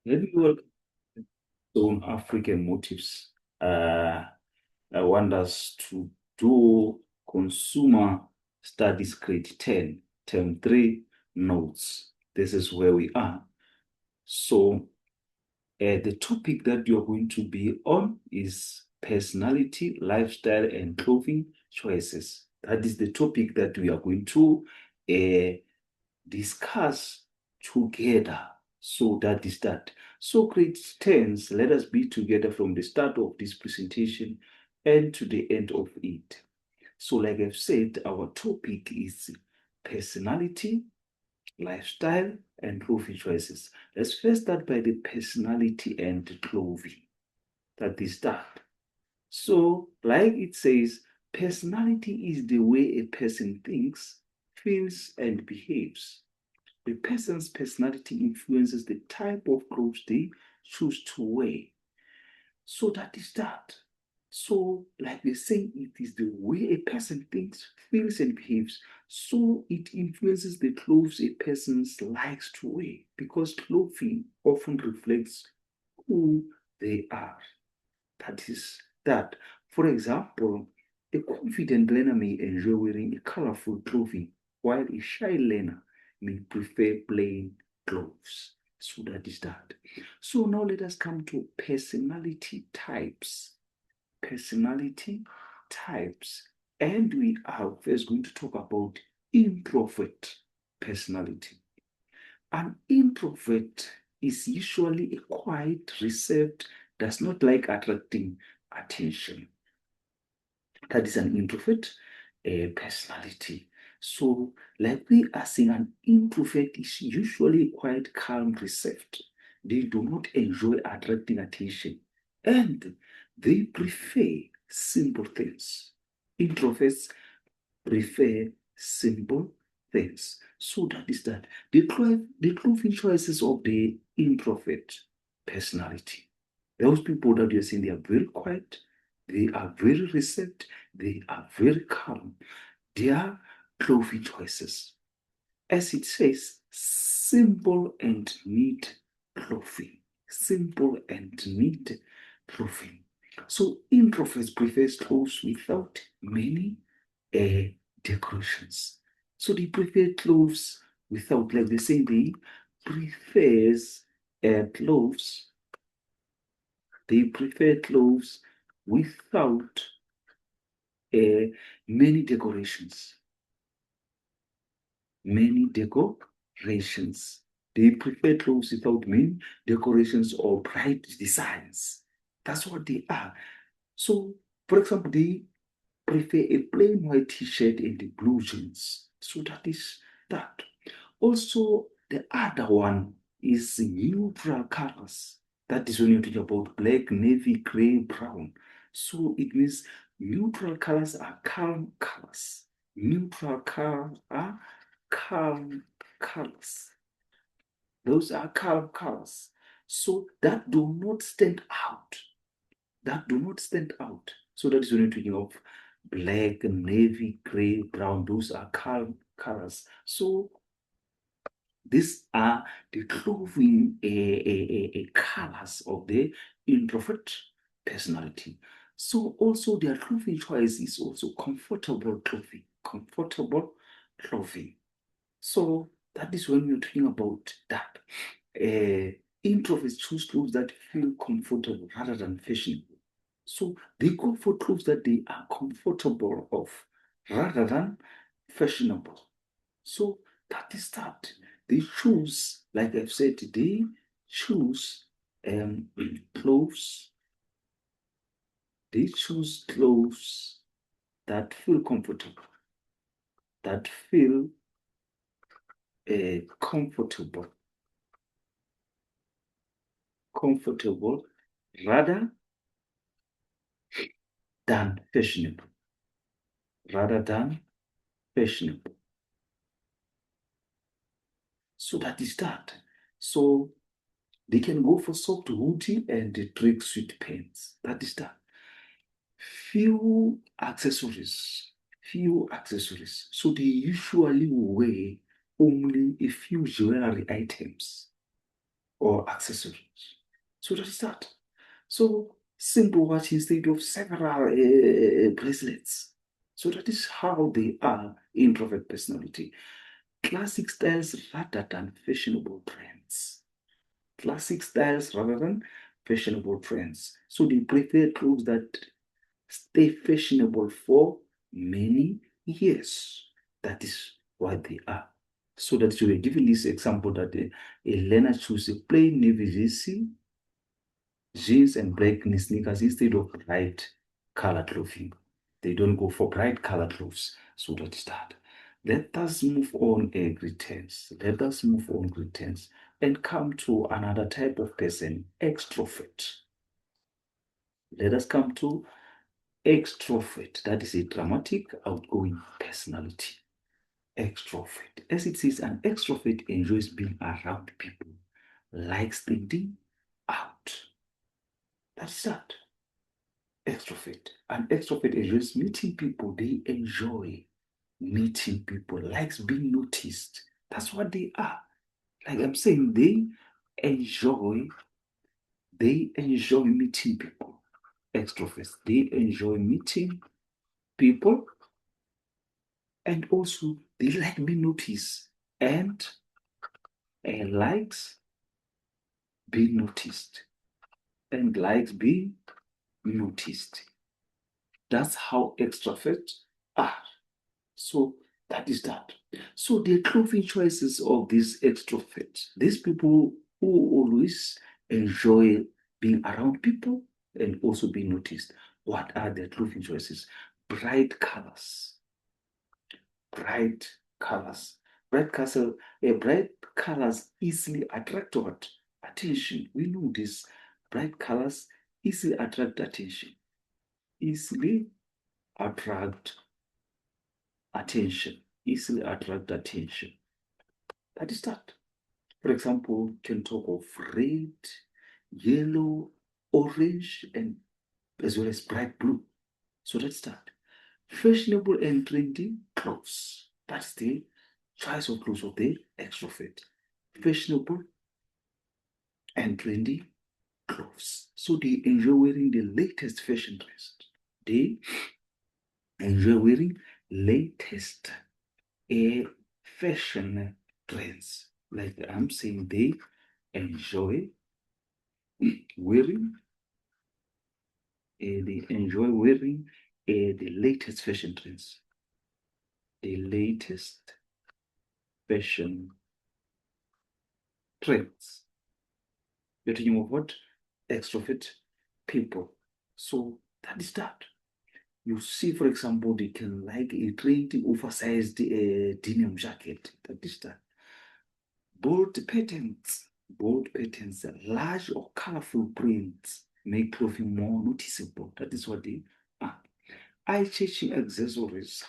Let me work on African motives. I want us to do consumer studies grade 10, term 3 notes. This is where we are. So the topic that you're going to be on is personality, lifestyle, and clothing choices. That is the topic that we are going to discuss together. So that is that. So grade 10s, let us be together from the start of this presentation and to the end of it. So like I've said, our topic is personality, lifestyle, and clothing choices. Let's first start by the personality and clothing. That is that. So, like it says, personality is the way a person thinks, feels, and behaves. The person's personality influences the type of clothes they choose to wear. So that is that. So, like we're saying, it is the way a person thinks, feels, and behaves. So it influences the clothes a person likes to wear because clothing often reflects who they are. That is that. For example, a confident learner may enjoy wearing a colorful clothing, while a shy learner may prefer plain clothes. So that is that. So now let us come to personality types. Personality types. And we are first going to talk about introvert personality. An introvert is usually a quiet, reserved, does not like attracting attention. That is an introvert personality. So, like we are saying, an introvert is usually quite calm, reserved. They do not enjoy attracting attention and they prefer simple things. Introverts prefer simple things. So that is that. The clothing choices of the introvert personality. Those people that you're seeing, they are very quiet, they are very reserved, they are very calm. Their clothing choices, as it says, simple and neat clothing. Simple and neat clothing. So introverts prefer clothes without many decorations. So they prefer clothes without, like they say, they prefers clothes. They prefer clothes without uh, many decorations. Many decorations. They prefer clothes without many decorations or bright designs. That's what they are. So, for example, they prefer a plain white t-shirt and the blue jeans. So that is that. Also, the other one is neutral colors. That is when you're talking about black, navy, gray, brown. So it means neutral colors are calm colors. Neutral colors are calm colors. Those are calm colors. So that do not stand out. That do not stand out. So that is when you're talking of black, navy, gray, brown. Those are calm colors. So these are the clothing colors of the introvert personality. So also their clothing choice is also comfortable clothing. Comfortable clothing. So that is when we're talking about that. Introverts choose clothes that feel comfortable rather than fashionable. So they go for clothes that they are comfortable of rather than fashionable. So that is that. They choose, like I've said, they choose um, clothes. They choose clothes that feel comfortable, that feel comfortable, comfortable rather than fashionable, rather than fashionable. So that is that. So they can go for soft hoodie and they drink sweet pants. That is that. Few accessories. Few accessories. So they usually wear only a few jewelry items. or accessories. So that is that. So simple watch instead of several bracelets. So that is how they are introvert personality. Classic styles rather than fashionable trends. Classic styles rather than fashionable trends. So they prefer clothes that stay fashionable for many years. That is what they are. So that you were given this example that a learner chooses a plain navy jeans and black sneakers instead of bright color clothing. They don't go for bright color clothes. So that is that. Let us move on, greetings. Let us move on, greetings, and come to another type of person, extrovert. Let us come to extrovert. That is a dramatic, outgoing personality. Extrovert. As it says, an extrovert enjoys being around people, likes standing out. That's that. Extrovert. An extrovert enjoys meeting people. They enjoy meeting people, likes being noticed. That's what they are. Like I'm saying, enjoy, they enjoy meeting people. Extroverts, they enjoy meeting people, and also they like being noticed and likes being noticed and likes being noticed. That's how extroverts are. So that is that. So the clothing choices of these extroverts, these people who always enjoy being around people and also being noticed. What are their clothing choices? Bright colors. Bright colors. Bright colors easily attract what? Attention. We know this. Bright colors easily attract attention. Easily attract attention. Easily attract attention. That is that. For example, you can talk of red, yellow, orange, and as well as bright blue. So let's start. Fashionable and trendy clothes. That's the choice of clothes of the extrovert. Fashionable and trendy clothes. So they enjoy wearing the latest fashion trends. They enjoy wearing latest fashion trends. Like I'm saying, they enjoy wearing the latest fashion trends. The latest fashion trends. You're talking of what? Extrovert people. So that is that. You see, for example, they can like a trendy, oversized denim jacket. That is that. Bold patterns, large or colorful prints make clothing more noticeable. That is what they are. Eye-catching accessories.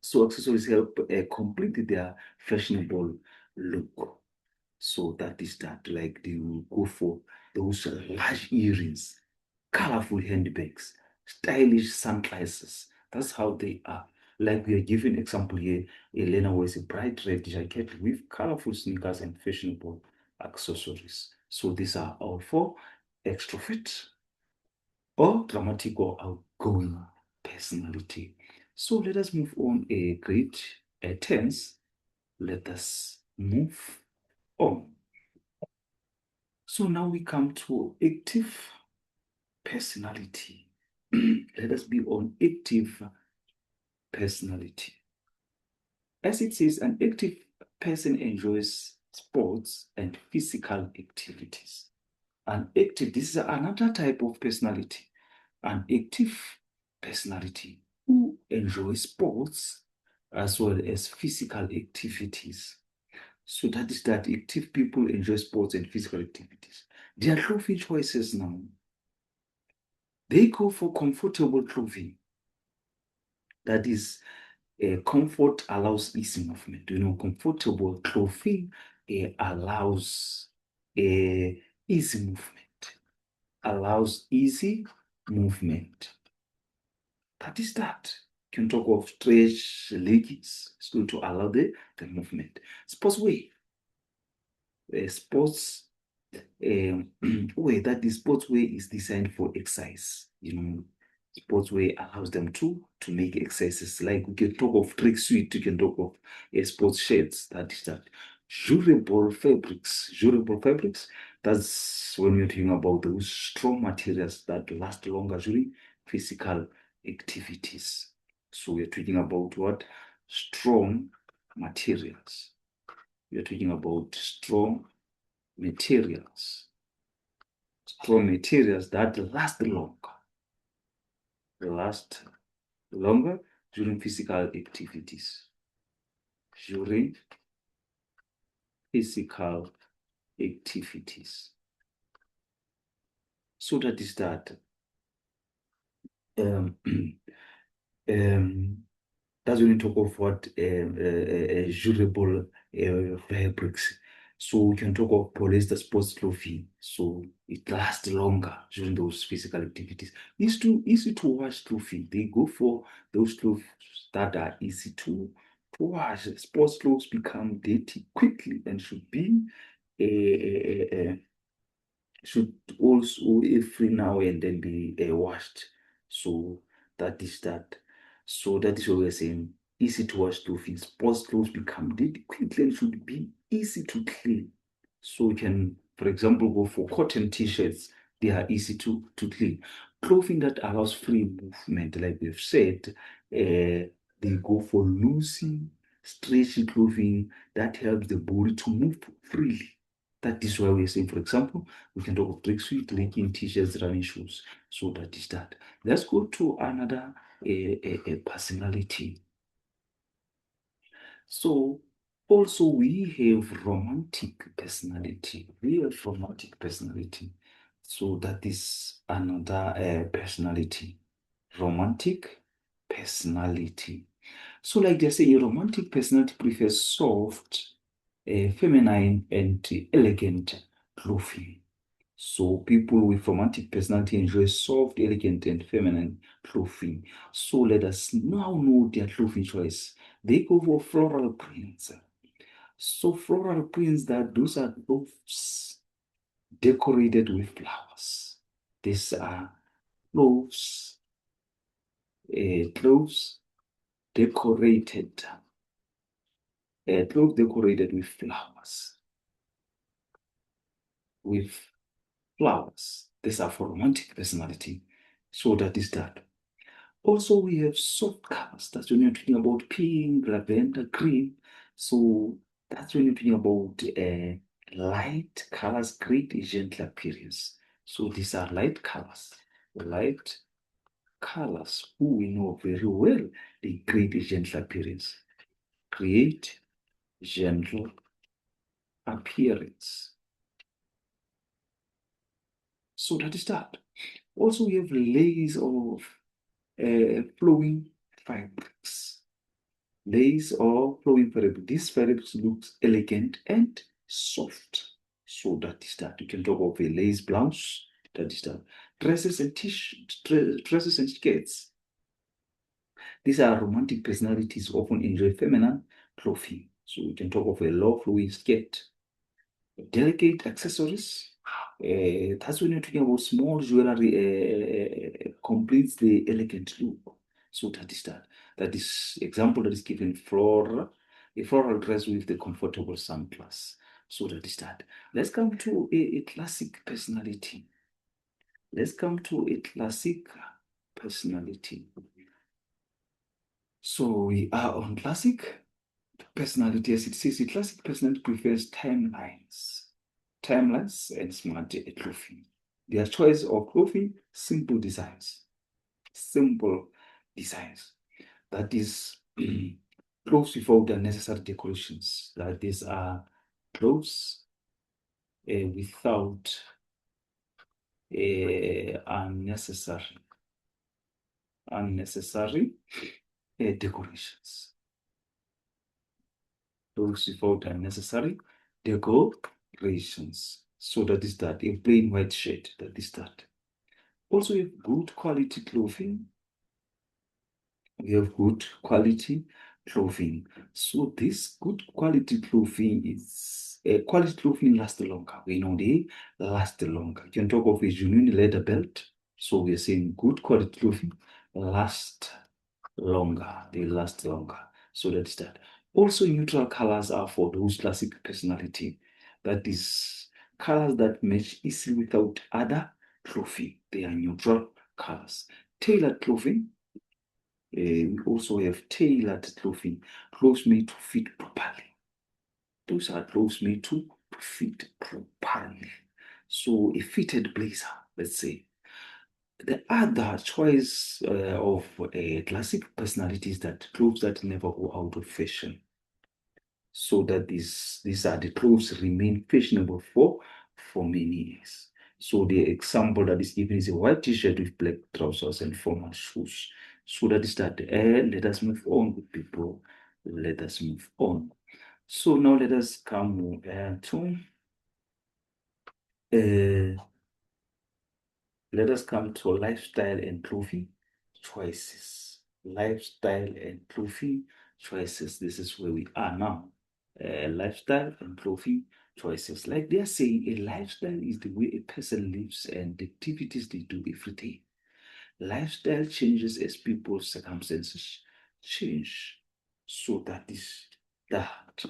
So accessories help complete their fashionable look. So that is that. Like they will go for those large earrings, colorful handbags, stylish sunglasses. That's how they are. Like we are giving example here, Elena wears a bright red jacket with colorful sneakers and fashionable accessories. So these are all for extrovert or dramatic or outgoing personality. So let us move on a great tense. Let us move on. So now we come to active personality. Let us be on active personality. As it says, an active person enjoys sports and physical activities. This is another type of personality. An active personality who enjoys sports as well as physical activities. So that is that active people enjoy sports and physical activities. Their clothing choices now, they go for comfortable clothing. That is, comfort allows easy movement. Comfortable clothing allows easy movement. Allows easy movement. That is that. You can talk of stretch leggings. It's going to allow the movement. Sportswear. sports way that the sportswear is designed for exercise. Sportswear allows them to make exercises. Like we can talk of tracksuit, you can talk of sports shirts. That is that. Durable fabrics. Durable fabrics. That's when you're talking about those strong materials that last longer during physical activities. So we're talking about what? Strong materials. We're talking about strong materials. Strong materials that last longer during physical activities. During physical activities. So that is that. Um, that's when we talk of what durable fabrics. So we can talk of polyester sports clothing. So it lasts longer during those physical activities. Easy to wash clothing. They go for those clothes that are easy to wash. Sports clothes become dirty quickly and should be should also every now and then be washed. So that is that. So that is what we're saying. Easy to wash clothing. Sports clothes become dirty quickly and should be easy to clean. So you can, for example, go for cotton t-shirts. They are easy to clean. Clothing that allows free movement, like we've said, they go for loosey, stretchy clothing that helps the body to move freely. That is why we're saying, for example, we can talk of tracksuit, legging, t-shirts, running shoes. So that is that. Let's go to another personality. So also we have romantic personality. We have romantic personality. So that is another personality. Romantic personality. So like they say, a romantic personality prefers soft, feminine, and elegant clothing. So people with romantic personality enjoy soft, elegant, and feminine clothing. So let us now know their clothing choice. They go for floral prints. So floral prints, that those are clothes decorated with flowers. These are clothes, clothes decorated, clothes decorated with flowers. With flowers. These are for romantic personality. So that is that. Also, we have soft colors. That's when you're talking about pink, lavender, green. So that's when you're talking about light colors, create a gentle appearance. So these are light colors. Light colors, who we know very well, they create a gentle appearance. Create gentle appearance. So that is that. Also, we have layers of flowing fabrics. Lace or flowing fabric. This fabric looks elegant and soft. So that is that. You can talk of a lace blouse. That is that. Dresses and dresses and skirts. These are romantic personalities who often enjoy feminine clothing. So you can talk of a low flowing skirt. Delicate accessories. That's when you're talking about small jewelry completes the elegant look. So that is that. That is example that is given for a floral dress with the comfortable sunglass. So that is that. Let's come to a classic personality. Let's come to a classic personality. So we are on classic personality. As it says, a classic personality prefers timeless and smart clothing. Their choice of clothing, simple designs. Simple designs. That is clothes without unnecessary decorations. That these are clothes without unnecessary decorations. Clothes without unnecessary decorations. So that is that. A plain white shirt. That is that. Also, we have good quality clothing. We have good quality clothing. So this good quality clothing is quality clothing lasts longer. We know they last longer. You can talk of a genuine leather belt. So we're saying good quality clothing last longer. They last longer. So that's that. Also, neutral colors are for those classic personality. That is colors that match easily without other clothing. They are neutral colors. Tailored clothing. We also have tailored clothing, clothes made to fit properly. Those are clothes made to fit properly. So a fitted blazer, let's say. The other choice of classic personalities that clothes that never go out of fashion. So that these are the clothes remain fashionable for many years. So the example that is given is a white t-shirt with black trousers and formal shoes. So that is that. Let us move on with people. Let us move on. So now let us come to uh, let us come to lifestyle and clothing choices. Lifestyle and clothing choices. This is where we are now. Lifestyle and clothing choices. Like they are saying, a lifestyle is the way a person lives and the activities they do every day. Lifestyle changes as people's circumstances change. So that is that.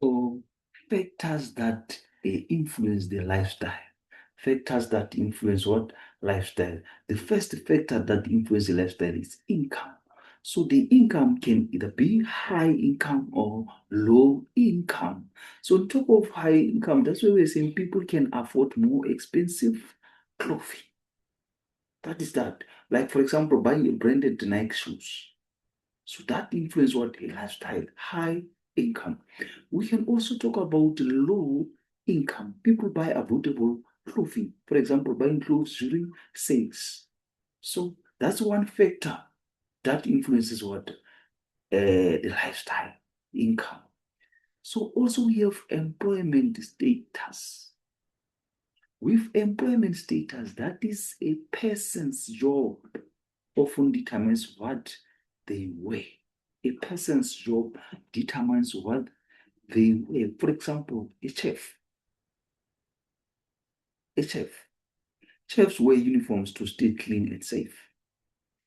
So factors that influence the lifestyle. Factors that influence what? Lifestyle. The first factor that influences the lifestyle is income. So the income can either be high income or low income. So on top of high income, that's why we're saying people can afford more expensive clothing. That is that. Like for example, buying a branded Nike shoes. So that influence what a lifestyle, high income. We can also talk about low income. People buy affordable clothing. For example, buying clothes during sales. So that's one factor that influences what the lifestyle, income. So also we have employment status. With employment status, that is a person's job often determines what they wear. A person's job determines what they wear. For example, a chef. A chef. Chefs wear uniforms to stay clean and safe.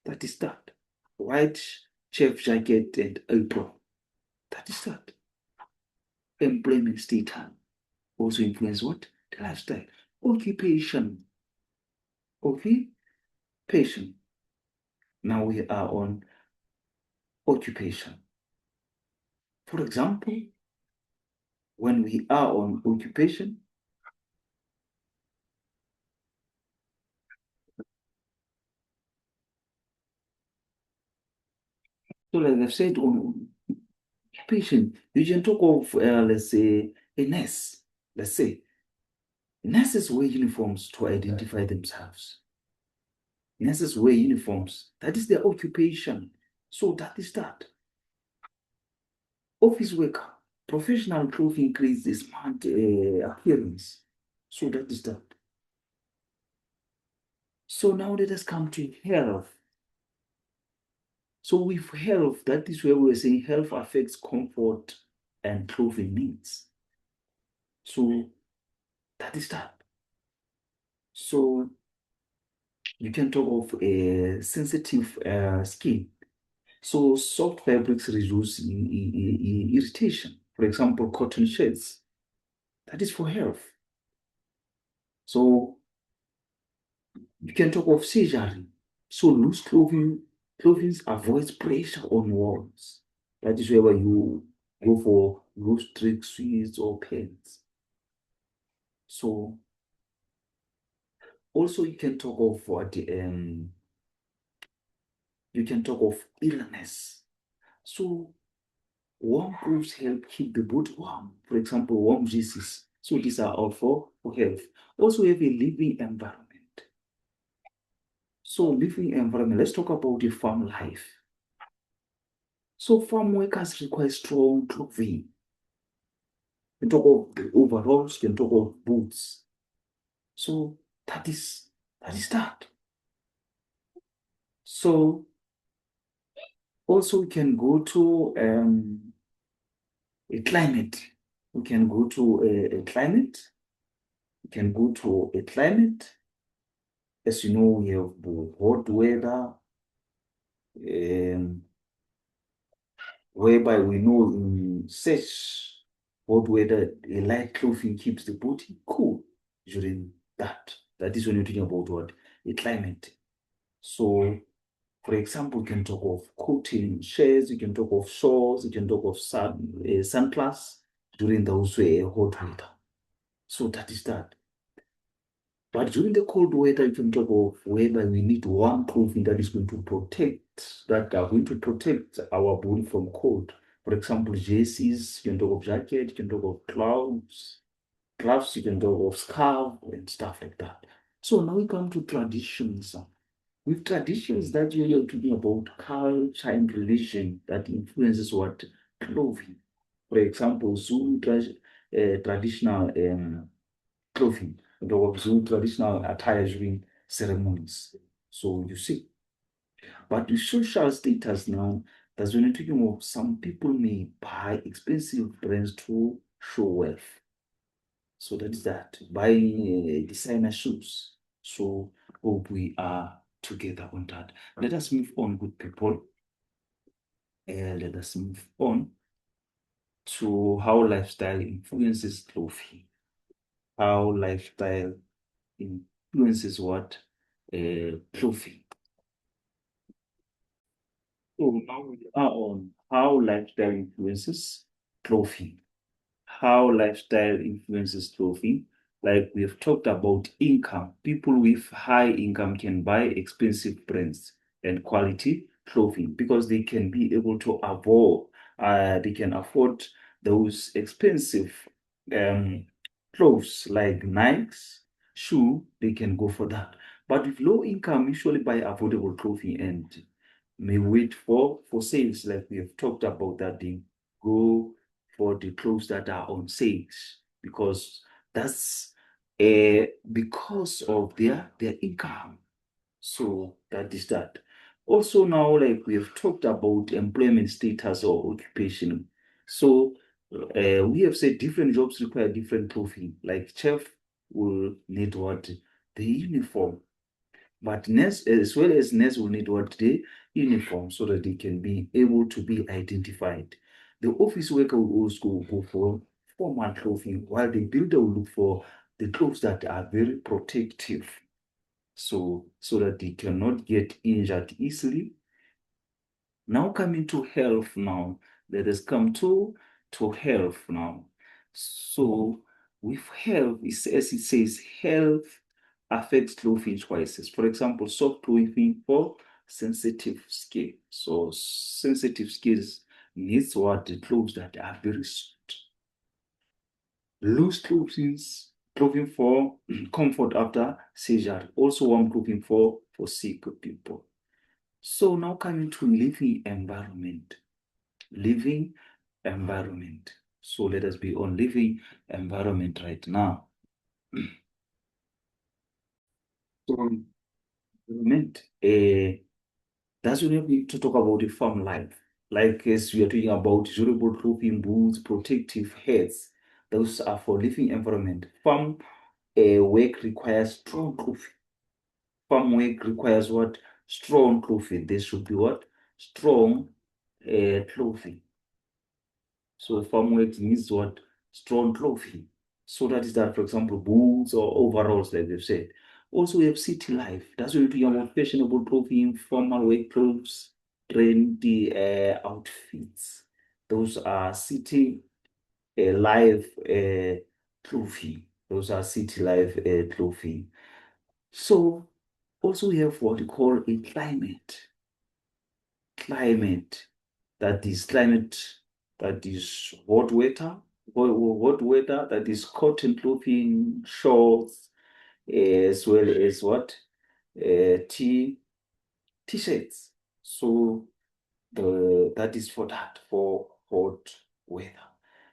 That is that. White chef jacket and apron. That is that. Employment status also influence what? The lifestyle. Occupation. Occupation. Now we are on occupation. For example, when we are on occupation, so like I've said, on occupation, you can talk of, let's say, a nurse. Let's say, nurses wear uniforms to identify themselves. Nurses wear uniforms. That is their occupation. So that is that. Office worker, professional clothing creates a smart appearance. So that is that. So now let us come to health. So with health, that is where we're saying health affects comfort and clothing needs. So that is that. So you can talk of a sensitive skin. So soft fabrics reduce irritation. For example, cotton shirts. That is for health. So you can talk of surgery. So loose clothing avoids pressure on walls. That is where you go for loose track suits or pants. So also you can talk of what you can talk of illness. So warm clothes help keep the body warm. For example, warm diseases. So these are all for health. Also, we have a living environment. So living environment, let's talk about the farm life. So farm workers require strong clothing. You can talk of the overalls, you can talk of boots. So that is that. So also we can go to a climate. We can go to a climate. We can go to a climate. As you know, we have hot weather, um, whereby we know in such hot weather, a light clothing keeps the body cool during that. That is when you're talking about what? A climate. So, for example, you can talk of coating shades, you can talk of shorts, you can talk of sunglass during those hot weather. So that is that. But during the cold weather, you can talk of whether we need warm clothing that is going to protect, that are going to protect our body from cold. For example, jerseys, you can talk of jacket, you can talk of gloves, you can talk of scarf and stuff like that. So now we come to traditions. With traditions that you're talking about culture and religion that influences what clothing. For example, traditional clothing, the Zulu traditional attire during ceremonies. So you see, but the social status now, that's when you're talking about some people may buy expensive brands to show wealth. So that is that, buying designer shoes. So hope we are together on that. Let us move on, good people. Let us move on to how lifestyle influences clothing. How lifestyle influences what? Clothing. So now we are on how lifestyle influences clothing. How lifestyle influences clothing. Like we have talked about income. People with high income can buy expensive brands and quality clothing because they can be able to they can afford those expensive um, clothes like Nikes, shoe, they can go for that. But with low income, usually buy affordable clothing and may wait for sales, like we have talked about that they go for the clothes that are on sales because that's because of their income. So that is that. Also now, like we have talked about employment status or occupation. So we have said different jobs require different clothing. Like chef will need what? The uniform. But nurse, as well as nurse, will need what? The uniform so that they can be able to be identified. The office worker will also go for formal clothing, while the builder will look for the clothes that are very protective, so that they cannot get injured easily. Now coming to health now. Let us come to health now. So with health, as it says, health affects clothing choices. For example, soft clothing for sensitive skin. So sensitive skins needs what? The clothes that are very soft. Loose clothing for comfort after seizure. Also warm clothing for sick people. So now coming to living environment. Living environment. So let us be on living environment right now. So environment, that's when we need to talk about the farm life. Like as we are talking about durable clothing, boots, protective heads. Those are for living environment. Farm work requires strong clothing. Farm work requires what? Strong clothing. There should be what? Strong clothing. So farm work needs what? Strong clothing. So that is that, for example, boots or overalls, like they've said. Also, we have city life. That's what we're talking about fashionable clothing, formal work clothes, trendy outfits. Those are city life clothing. Those are city life clothing. So also we have what we call a climate. Climate. Climate that is hot weather, that is cotton clothing, shorts, as well as what? T-shirts. So that is for that, for hot weather.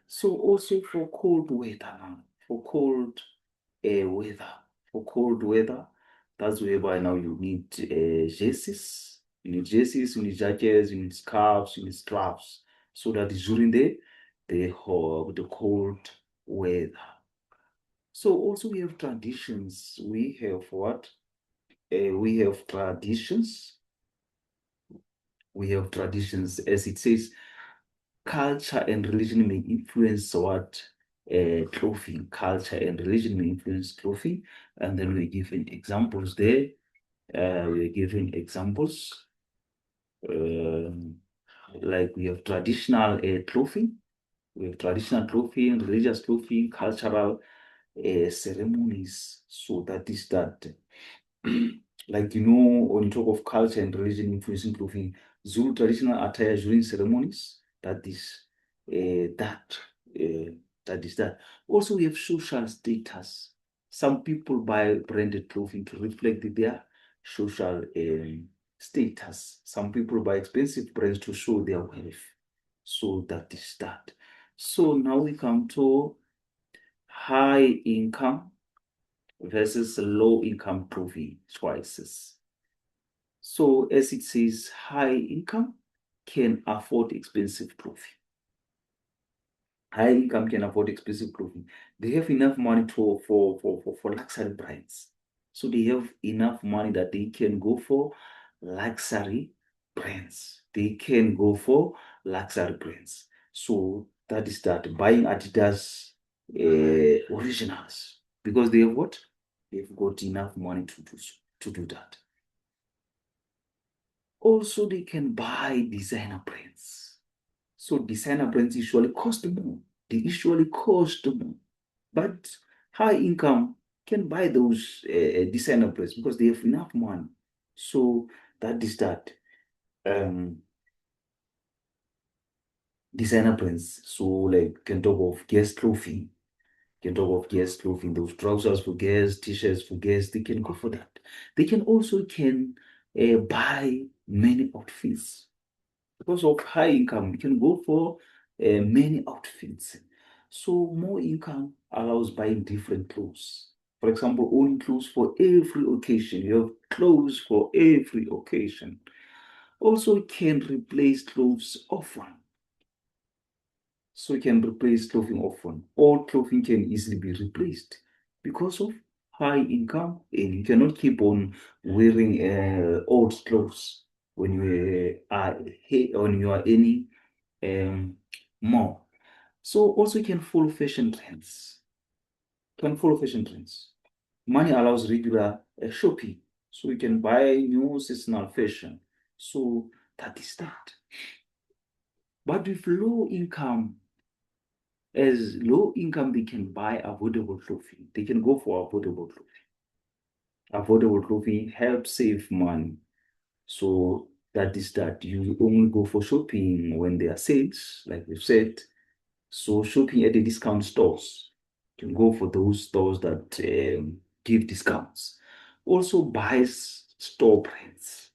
So also for cold weather now, for cold weather, for cold weather, that's whereby now you need jerseys, You need jerseys, you need jackets, you need scarves, you need gloves, so that during the cold weather. So also we have traditions. We have what? We have traditions. We have traditions, as it says, culture and religion may influence what? Clothing. Culture and religion may influence clothing. And then we're given examples there. We're given examples. Like we have traditional clothing. We have traditional clothing, religious clothing, cultural ceremonies. So that is that. Like, when you talk of culture and religion influencing clothing, Zulu traditional attire during ceremonies, that is that. That is that. Also, we have social status. Some people buy branded clothing to reflect their social status. Some people buy expensive brands to show their wealth. So that is that. So now we come to high income versus low income clothing choices. So as it says, high income can afford expensive clothing. High income can afford expensive clothing. They have enough money for luxury brands. So they have enough money that they can go for luxury brands. They can go for luxury brands. So that is that. Buying Adidas originals. Because they have what? They've got enough money to do that. Also, they can buy designer brands. So designer brands usually cost more. They usually cost more. But high income can buy those designer brands because they have enough money. So that is that. Designer brands. So like can talk of Guess clothing. Can talk of Guess clothing. Those trousers for Guess, t-shirts for Guess. They can go for that. They can also buy many outfits. Because of high income, you can go for many outfits. So more income allows buying different clothes. For example, owning clothes for every occasion. You have clothes for every occasion. Also, you can replace clothes often. So you can replace clothing often. All clothing can easily be replaced because of high income, and you cannot keep on wearing old clothes when you are earning more. So also you can follow fashion trends. Can follow fashion trends. Money allows regular shopping, so you can buy new seasonal fashion. So that is that. But with low income, as low income, they can buy affordable clothing. They can go for affordable clothing. Affordable clothing helps save money. So that is that. You only go for shopping when there are sales, like we've said. So shopping at the discount stores, you can go for those stores that give discounts. Also buys store brands.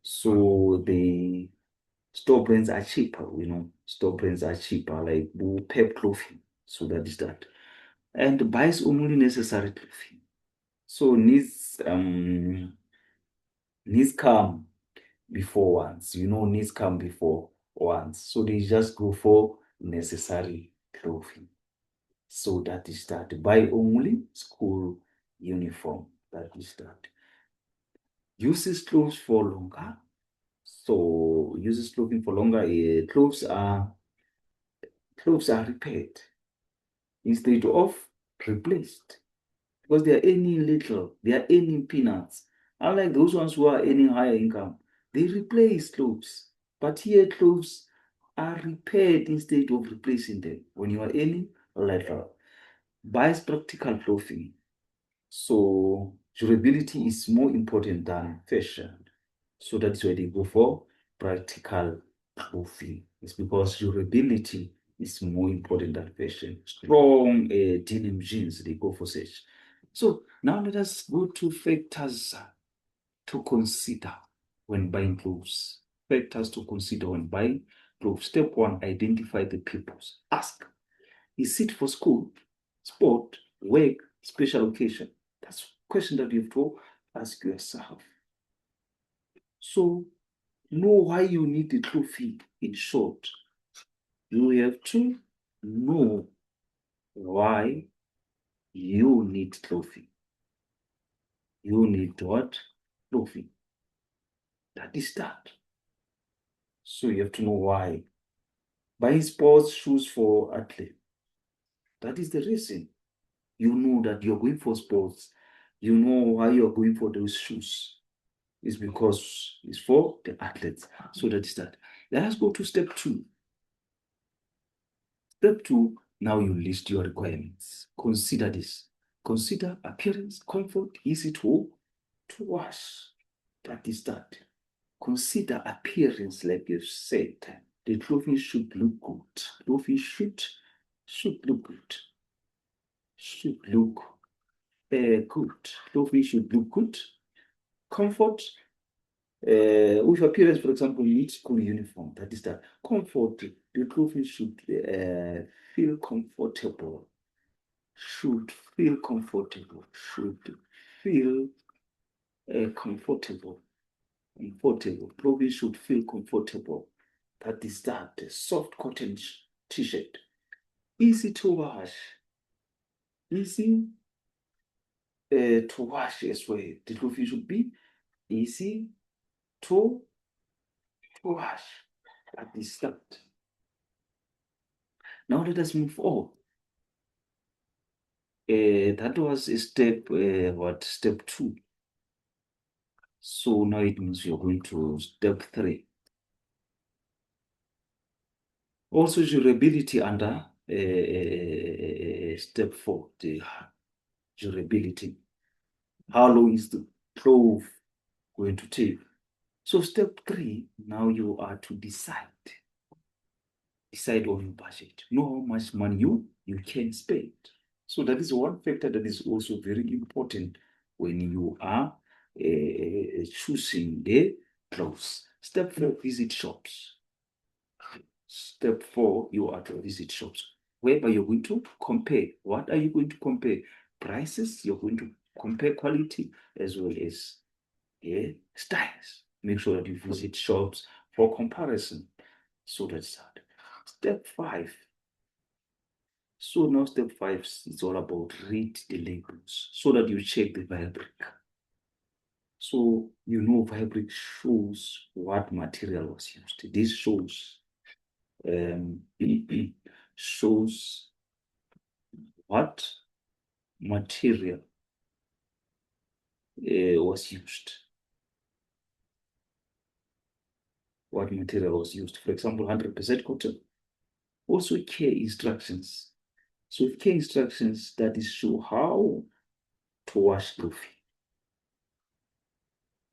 So the store brands are cheaper, Store brands are cheaper, like Pep clothing. So that is that. And buys only necessary clothing. So needs come before wants. Needs come before wants. So they just go for necessary clothing. So that is that. Buy only school uniform. That is that. Uses clothes for longer. So uses clothing for longer. Clothes are repaired instead of replaced because they are earning little. They are earning peanuts. Unlike those ones who are earning higher income, they replace clothes. But here clothes are repaired instead of replacing them. When you are earning little, buys practical clothing. So durability is more important than fashion. So that's why they go for practical clothing. It's because durability is more important than fashion. Strong denim jeans, they go for such. So now let us go to factors to consider when buying clothes. Factors to consider when buying clothes. Step one, identify the purpose. Ask, is it for school, sport, work, special occasion? That's a question that you have to ask yourself. So know why you need the clothing. In short, you have to know why you need clothing. You need what? Clothing. That is that. So you have to know why. Buying sports shoes for athlete. That is the reason. You know that you're going for sports. You know why you're going for those shoes. It's because it's for the athletes. So that is that. Let us go to step 2. Step 2, now you list your requirements. Consider this. Consider appearance, comfort, easy to wash. That is that. Consider appearance, like you said. The clothing should look good. Clothing should look good. Should look good. Clothing should look good. Comfort, with appearance, for example, you need school uniform. That is that. Comfort, the clothing should feel comfortable. Should feel comfortable. Should feel comfortable. Comfortable. Clothing should feel comfortable. That is that. A soft cotton t-shirt. Easy to wash. Easy to wash as well. The clothing should be easy to wash. That is that. Now let us move on. That was a step, step 2. So now it means you're going to step 3. Also durability under step 4, the durability. How long is the cloth going to take? So step 3, now you are to decide. Decide on your budget. Know how much money you can spend. So that is one factor that is also very important when you are choosing the clothes. Step 4, visit shops. Step 4, you are to visit shops, whereby you're going to compare. What are you going to compare? Prices, you're going to compare quality as well as styles. Make sure that you visit shops for comparison. So that's that. Step 5. So now step 5 is all about read the labels so that you check the fabric. So you know fabric shows what material was used. This shows shows what material was used. What material was used. For example, 100% cotton. Also care instructions. So care instructions that is show how to wash clothing.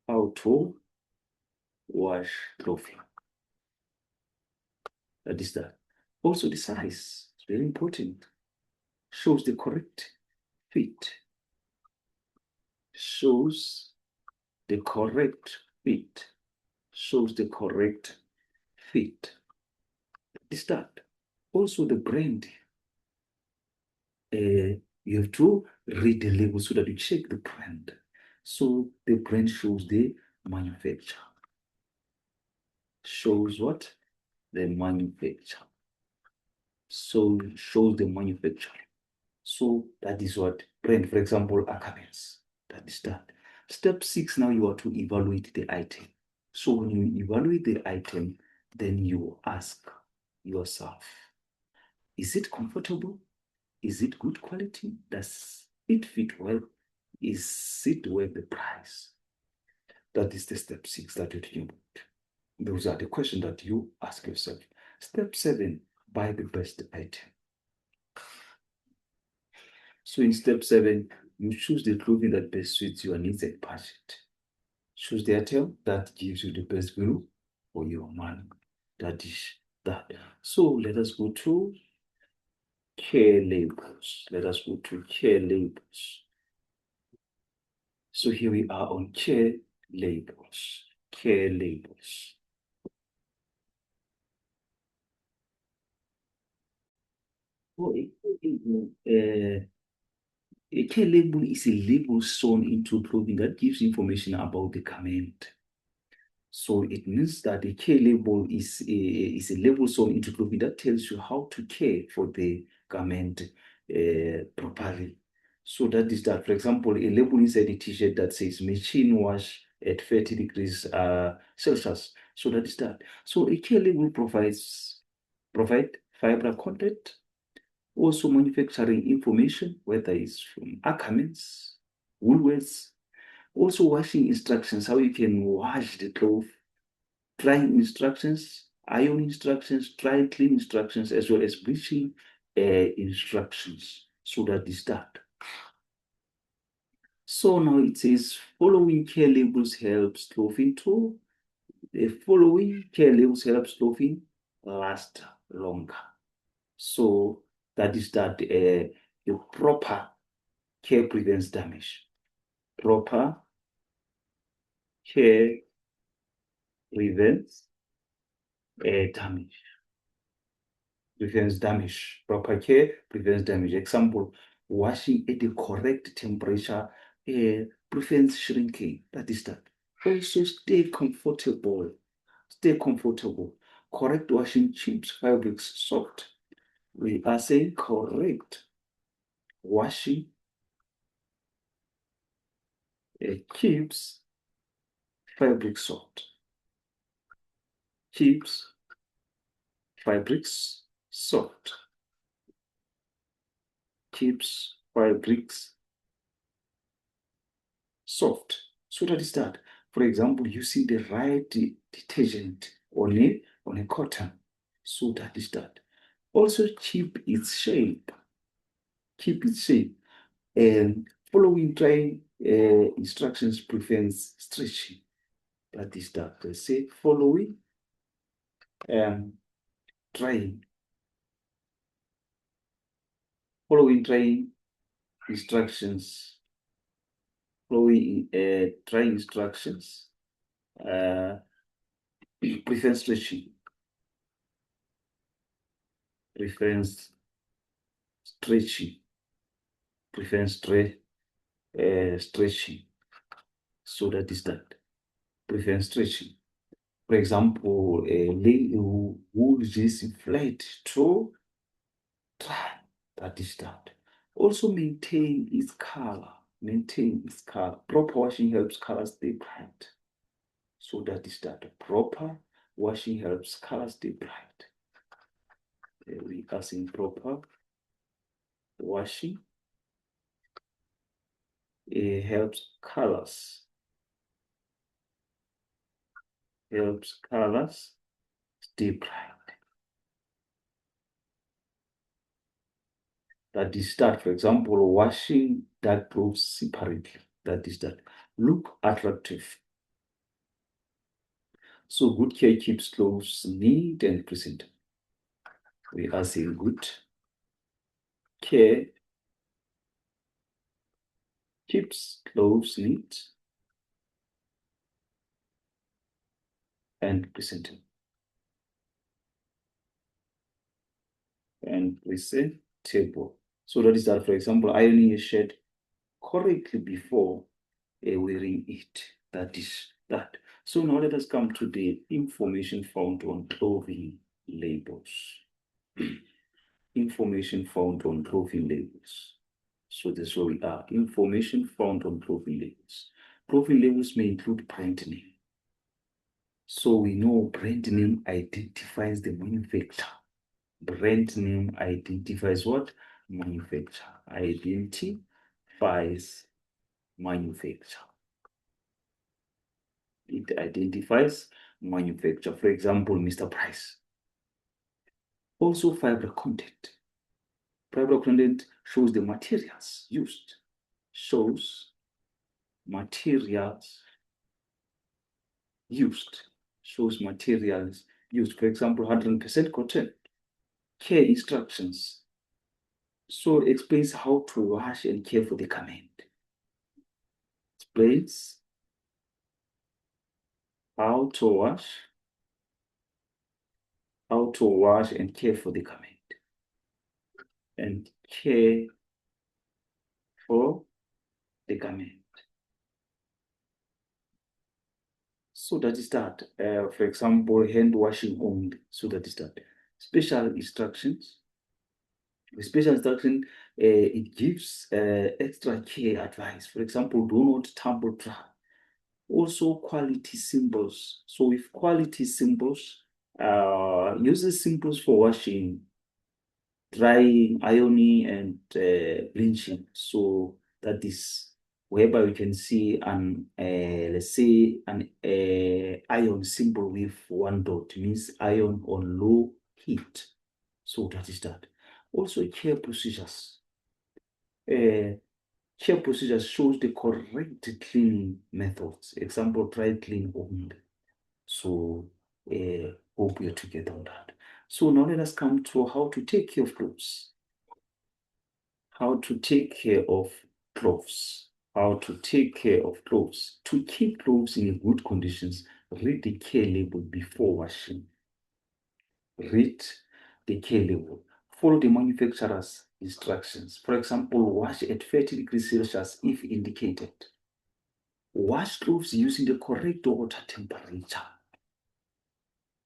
How to wash clothing. That is that. Also the size. It's very important. Shows the correct fit. Shows the correct fit. Shows the correct fit. Is that. Also the brand. You have to read the label so that you check the brand. So the brand shows the manufacturer. Shows what? The manufacturer. So shows the manufacturer. So that is what brand, for example, Ackermans. That is that. Step 6, now you are to evaluate the item. So when you evaluate the item, then you ask yourself, is it comfortable? Is it good quality? Does it fit well? Is it worth the price? That is the step 6 that you think about. Those are the questions that you ask yourself. Step 7, buy the best item. So in step 7, you choose the clothing that best suits your needs and budget. Choose the item that gives you the best value for your money. That is that. So let us go to care labels. Let us go to care labels. So here we are on care labels. Care labels. A care label is a label sewn into clothing that gives information about the garment. So it means that the care label is a label sewn into clothing that tells you how to care for the garment properly. So that is that. For example, a label inside a t-shirt that says machine wash at 30 degrees Celsius. So that is that. So a care label provide fiber content, also manufacturing information, whether it's from Ackermans, Woolworths, also washing instructions, how you can wash the clothes, drying instructions, iron instructions, dry clean instructions, as well as bleaching instructions. So that is that. So now it says following care labels helps clothing to the following care labels helps clothing last longer. So that is that the proper care prevents damage. Proper care prevents damage. Prevents damage. Proper care prevents damage. Example, washing at the correct temperature prevents shrinking. That is that. Also, stay comfortable. Stay comfortable. Correct washing keeps fabrics soft. We are saying correct washing keeps fabric soft. Keeps fabrics soft. Keeps fabrics soft. So that is that. For example, using the right detergent on a cotton. So that is that. Also keep its shape. Keep its shape. And following drying instructions prevents stretching. That is that. They say following drying. Following drying instructions. Following drying instructions prevents stretching. Prevents stretching. Prevents stretching. So that is that. Prevents stretching. For example, wool is flat to dry. That is that. Also maintain its color. Maintain its color. Proper washing helps color stay bright. So that is that. Proper washing helps color stay bright. We are saying proper washing. It helps colors stay bright. That is that. For example, washing dark clothes separately. That is that. Look attractive. So good care keeps clothes neat and presentable. We are saying good care keeps clothes neat and presentable. So that is that. For example, ironing a shirt correctly before wearing it. That is that. So now let us come to the information found on clothing labels. Information found on clothing labels. So this is where we are. Information found on clothing labels. Clothing labels may include brand name. So we know brand name identifies the manufacturer. Brand name identifies what? Manufacturer. Identifies manufacturer. It identifies manufacturer. For example, Mr. Price. Also fiber content. Fiber content shows the materials used. Shows materials used. Shows materials used. For example, 100% cotton. Care instructions. So it explains how to wash and care for the garment. Explains how to wash and care for the garment. And care for the garment. So that is that. For example, hand washing only. So that is that. Special instructions. The special instruction, it gives extra care advice. For example, do not tumble dry. Also, quality symbols. So with quality symbols, uses symbols for washing, drying, ironing, and bleaching. So that is whereby we can see an let's say an iron symbol with one dot means iron on low heat. So that is that. Also, care procedures. Uh, Care procedures shows the correct cleaning methods. Example, dry clean only. So hope we are together on that. So now let us come to how to take care of clothes. How to take care of clothes. How to take care of clothes. To keep clothes in good conditions, read the care label before washing. Read the care label. Follow the manufacturer's instructions. For example, wash at 30 degrees Celsius if indicated. Wash clothes using the correct water temperature.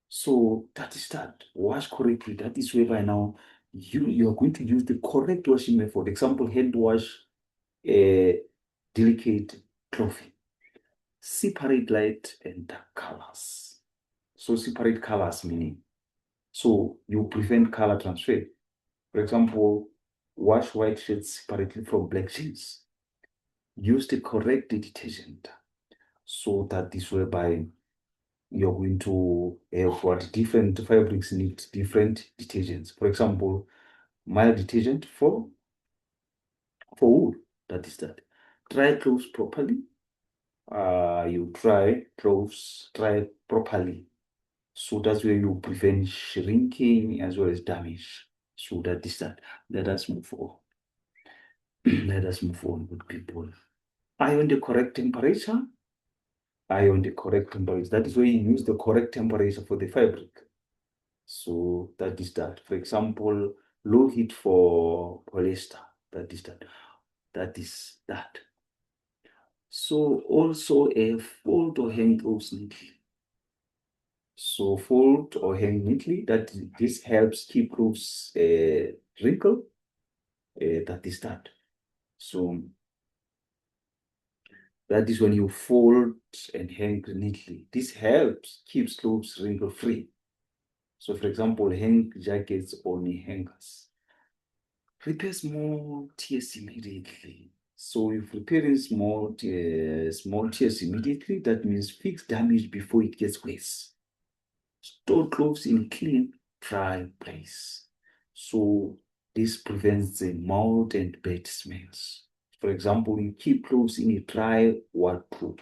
So that is that. Wash correctly. That is whereby now you are going to use the correct washing method. Example, hand wash, delicate clothing. Separate light and dark colors. So separate colors meaning. So you prevent color transfer. For example, wash white shirts separately from black jeans. Use the correct detergent. So that is whereby you're going to have what different fabrics need different detergents. For example, mild detergent for wool. That is that. Dry clothes properly. You dry properly. So that's where you prevent shrinking as well as damage. So that is that. Let us move on. Let us move on, good people. Iron the correct temperature. Iron the correct temperature. That is where you use the correct temperature for the fabric. So that is that. For example, low heat for polyester. That is that. That is that. So also a fold or hang clothes neatly. So fold or hang neatly. That this helps keep clothes wrinkle. That is that. So that is when you fold and hang neatly. This helps keeps clothes wrinkle free. So for example, hang jackets on hangers. Prepare small tears immediately. So if preparing small tears immediately, that means fix damage before it gets worse. Store clothes in clean, dry place. So this prevents the mold and bad smells. For example, you keep clothes in a dry wardrobe.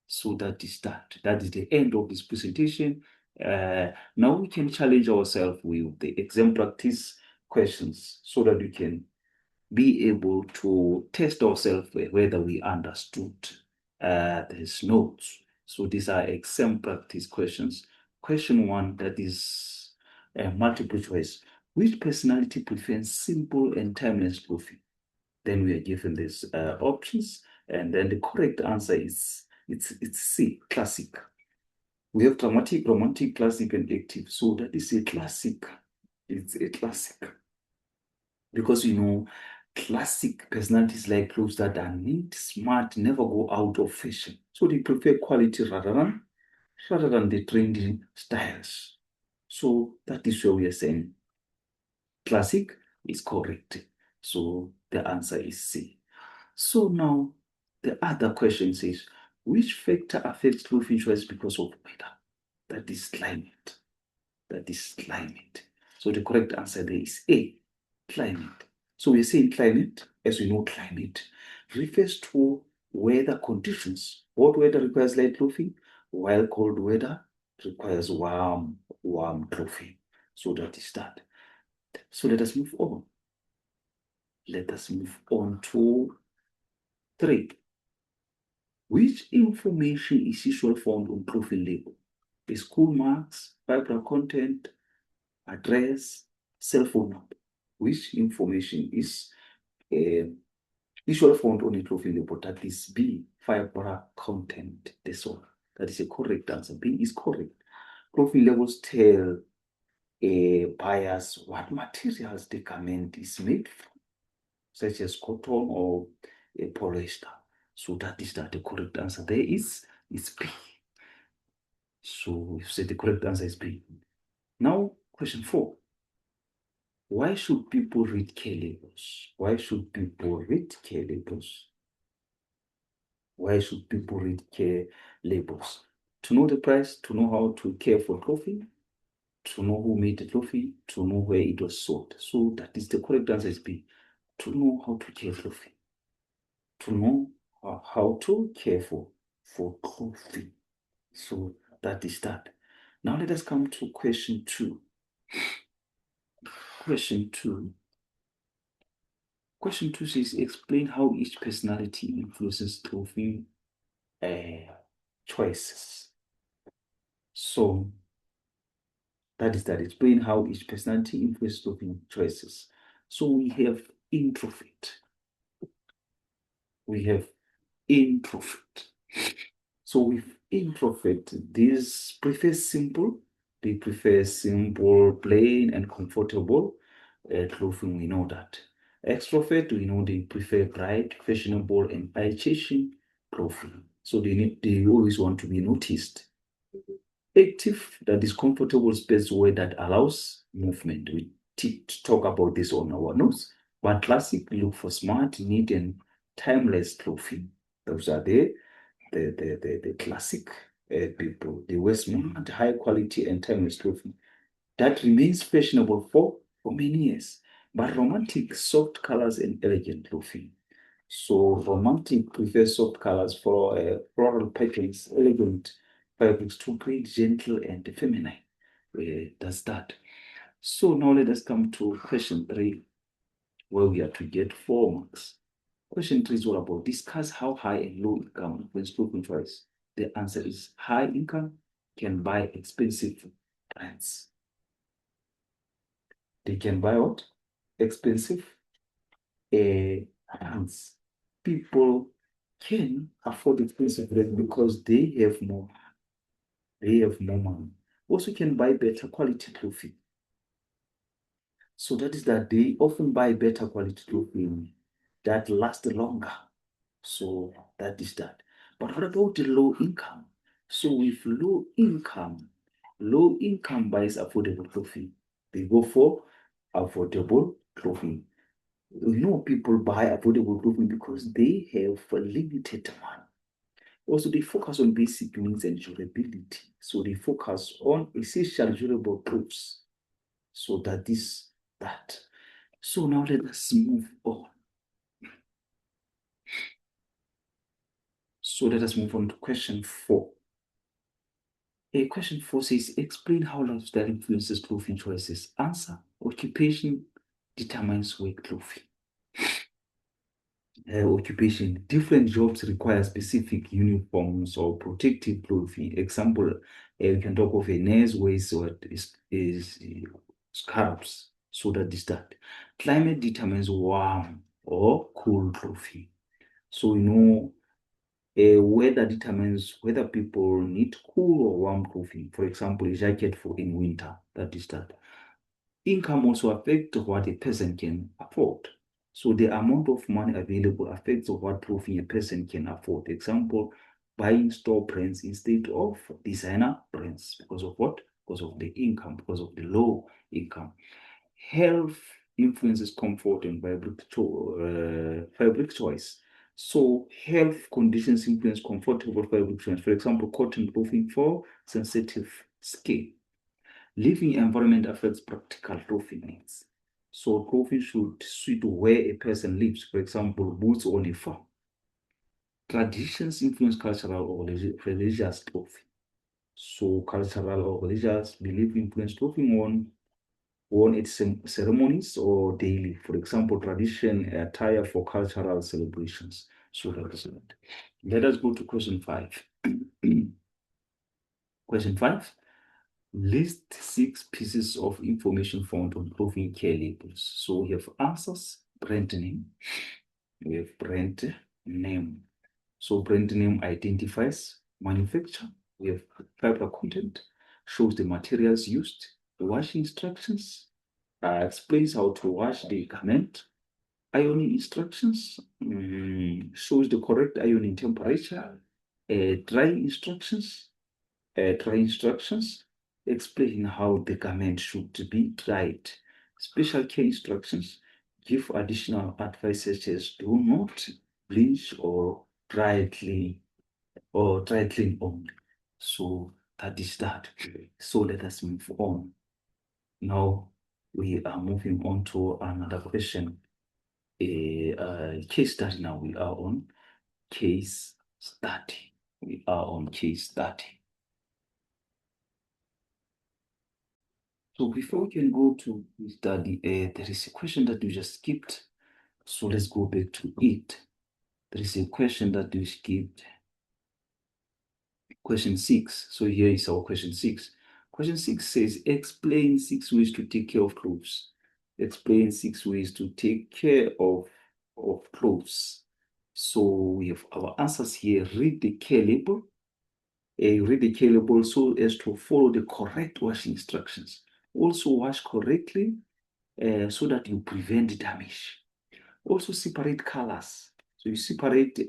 So that is that. That is the end of this presentation. Now we can challenge ourselves with the exam practice questions so that we can be able to test ourselves whether we understood these notes. So these are exam practice questions. Question one, that is multiple choice. Which personality prefers simple and timeless clothing? Then we are given these options, and then the correct answer is it's C, classic. We have dramatic, romantic, classic, and active. So that is a classic. It's a classic. Because classic personalities like clothes that are neat, smart, never go out of fashion. So they prefer quality rather than the trendy styles. So that is where we are saying classic is correct. So the answer is C. So now the other question says, which factor affects clothing choice because of weather? That is climate. That is climate. So the correct answer there is A, climate. So we're saying climate, as we know, climate refers to weather conditions. Hot weather requires light clothing, while cold weather requires warm clothing. So that is that. So let us move on. Let us move on to 3. Which information is usually found on clothing label? The school marks, fiber content, address, cell phone number. Which information is usually found on a clothing label? That is B, fiber content, this one. That is a correct answer. B is correct. Clothing labels tell buyers what materials the garment is made from, such as cotton or polyester. So that is the correct answer. There is B. So you said the correct answer is B. Now, question 4. Why should people read care labels? Why should people read care labels? Why should people read care labels? To know the price, to know how to care for clothing, to know who made the clothing, to know where it was sold. So that is the correct answer is B. To know how to care for clothing. To know how to care for clothing. So that is that. Now let us come to question 2. Question 2. Question 2 says, explain how each personality influences clothing choices. So that is that. Explain how each personality influences clothing choices. So we have introvert. We have introvert. So with introvert, these prefer simple. They prefer simple, plain, and comfortable clothing. We know that. Extrovert, we know they prefer bright, fashionable, and eye-chasing clothing. So they always want to be noticed. Active, that is comfortable space where that allows movement. We talk about this on our notes. But classic, look for smart, neat, and timeless clothing. Those are the classic people. They wear smart, high quality, and timeless clothing that remains fashionable for many years. But romantic, soft colors and elegant clothing. So romantic prefers soft colors for floral patterns, elegant fabrics to create gentle and feminine. That's that. So now let us come to question 3, where we are to get 4 marks. Question 3 is all about discuss how high and low income influence clothing choice. The answer is high income can buy expensive brands. They can buy what? Expensive brands. People can afford expensive brands because they have more. They have more money. Also can buy better quality clothing. So that is that they often buy better quality clothing that last longer. So that is that. But what about the low income? So with low income buys affordable clothing. They go for affordable clothing. You know, people buy affordable clothing because they have a limited money. Also, they focus on basic needs and durability. So they focus on essential durable clothes. So that is that. So now let us move on. So let us move on to question 4. Question 4 says, explain how lifestyle influences clothing choices. Answer, occupation determines work clothing. Occupation, different jobs require specific uniforms or protective clothing. Example, you can talk of a nurse wears what is scarves. So that is that. Climate determines warm or cool clothing. So weather determines whether people need cool or warm clothing. For example, a jacket for in winter. That is that. Income also affects what a person can afford. So the amount of money available affects what clothing a person can afford. Example, buying store brands instead of designer brands. Because of what? Because of the income, because of the low income. Health influences comfort and fabric choice. So health conditions influence comfortable fabric choice. For example, cotton clothing for sensitive skin. Living environment affects practical clothing needs. So clothing should suit where a person lives. For example, boots on a farm. Traditions influence cultural or religious clothing. So cultural or religious belief influence clothing worn at ceremonies or daily. For example, tradition attire for cultural celebrations. So that is it. Let us go to question 5. Question 5. List 6 pieces of information found on clothing care labels. So we have answers, brand name. We have brand name. So brand name identifies manufacturer. We have fiber content, shows the materials used, the washing instructions, explains how to wash the garment, ironing instructions, shows the correct ironing temperature, dry instructions, explain how the garment should be dried, special care instructions, give additional advice such as do not bleach or dry clean only. So that is that. So let us move on. Now we are moving on to another question. A case study now. We are on case study. We are on case study. So before we can go to study, there is a question that we just skipped. So let's go back to it. There is a question that we skipped. Question 6. So here is our question 6. Question 6 says, explain 6 ways to take care of clothes. Explain 6 ways to take care of clothes. So we have our answers here. Read the care label. Read the care label so as to follow the correct washing instructions. Also wash correctly so that you prevent damage. Also separate colors. So you separate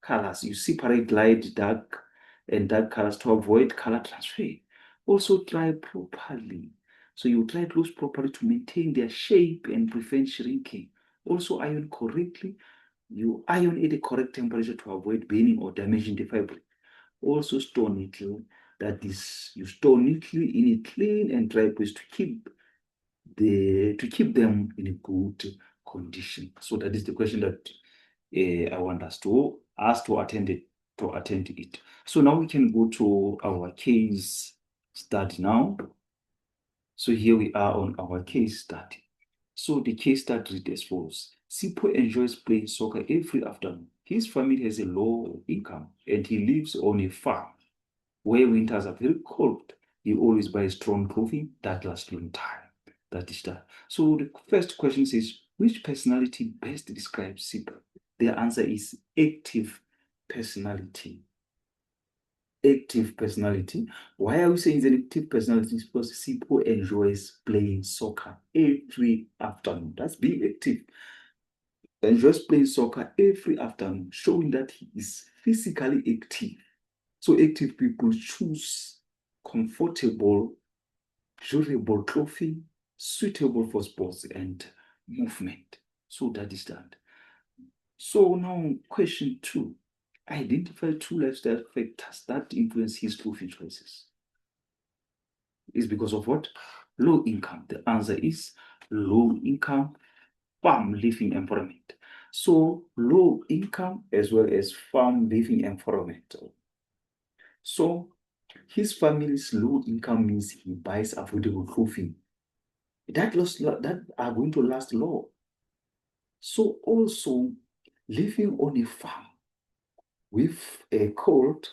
colors. You separate light, dark, and dark colors to avoid color transfer. Also dry properly. So you dry clothes properly to maintain their shape and prevent shrinking. Also iron correctly. You iron at the correct temperature to avoid burning or damaging the fabric. Also store neatly. That is, you store neatly in a clean and dry place to keep them in a good condition. So that is the question that I want us to attend it. So now we can go to our case study now. So here we are on our case study. So the case study reads as follows. Sipho enjoys playing soccer every afternoon. His family has a low income and he lives on a farm where winters are very cold. He always buys strong clothing that lasts long time. That is that. So the first question says, which personality best describes Sipho? The answer is active personality. Active personality. Why are we saying it's an active personality? It's because Sipho enjoys playing soccer every afternoon. That's being active. Enjoys playing soccer every afternoon, showing that he is physically active. So active people choose comfortable, durable clothing suitable for sports and movement. So that is that. So now question 2. Identify 2 lifestyle factors that influence his clothing choices. Is because of what? Low income. The answer is low income farm living environment. So low income as well as farm living environment. So his family's low income means he buys affordable clothing that are going to last long. So also living on a farm with a cold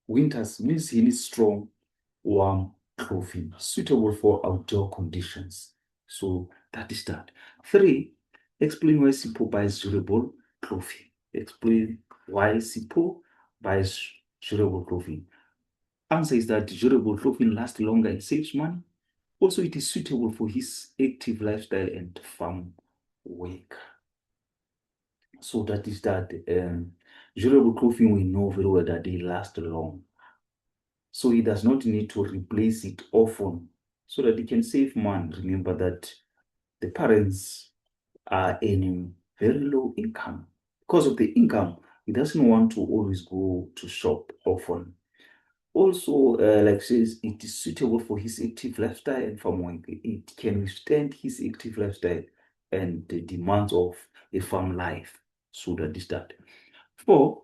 winters means he needs strong, warm clothing suitable for outdoor conditions. So that is that. 3, explain why Sipho buys durable clothing. Explain why Sipho buys durable clothing. Answer is that durable clothing lasts longer and saves money. Also, it is suitable for his active lifestyle and farm work. So that is that. Durable clothing, we know very well that they last long. So he does not need to replace it often so that he can save money. Remember that the parents are earning very low income. Because of the income, he doesn't want to always go to shop often. Also, like says, it is suitable for his active lifestyle and farm work. It can withstand his active lifestyle and the demands of a farm life. So that is that. 4,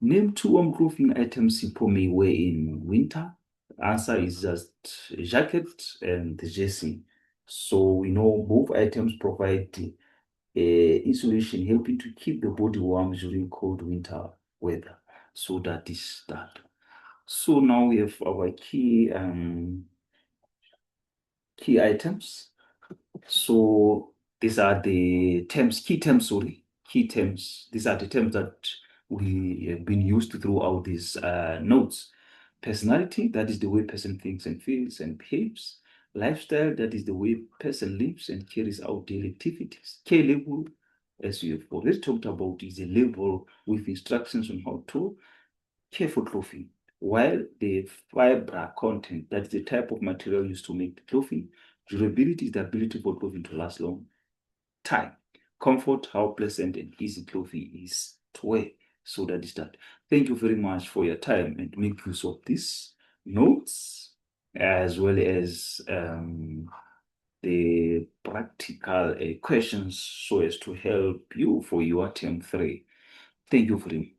name 2 warm clothing items Sipho may wear in winter. The answer is just a jacket and the jersey. So we know both items provide insulation, helping to keep the body warm during cold winter weather. So that is that. So now we have our key items. So these are the terms, key terms. These are the terms that we have been used throughout these notes. Personality, that is the way person thinks and feels and behaves. Lifestyle, that is the way person lives and carries out daily activities. Care level, as we have already talked about, is a level with instructions on how to care for clothing. While the fiber content, that is the type of material used to make the clothing. Durability is the ability for clothing to last long time. Comfort, how pleasant and easy clothing is to wear. So that is that. Thank you very much for your time, and make use of these notes as well as the practical questions so as to help you for your term 3. Thank you very much.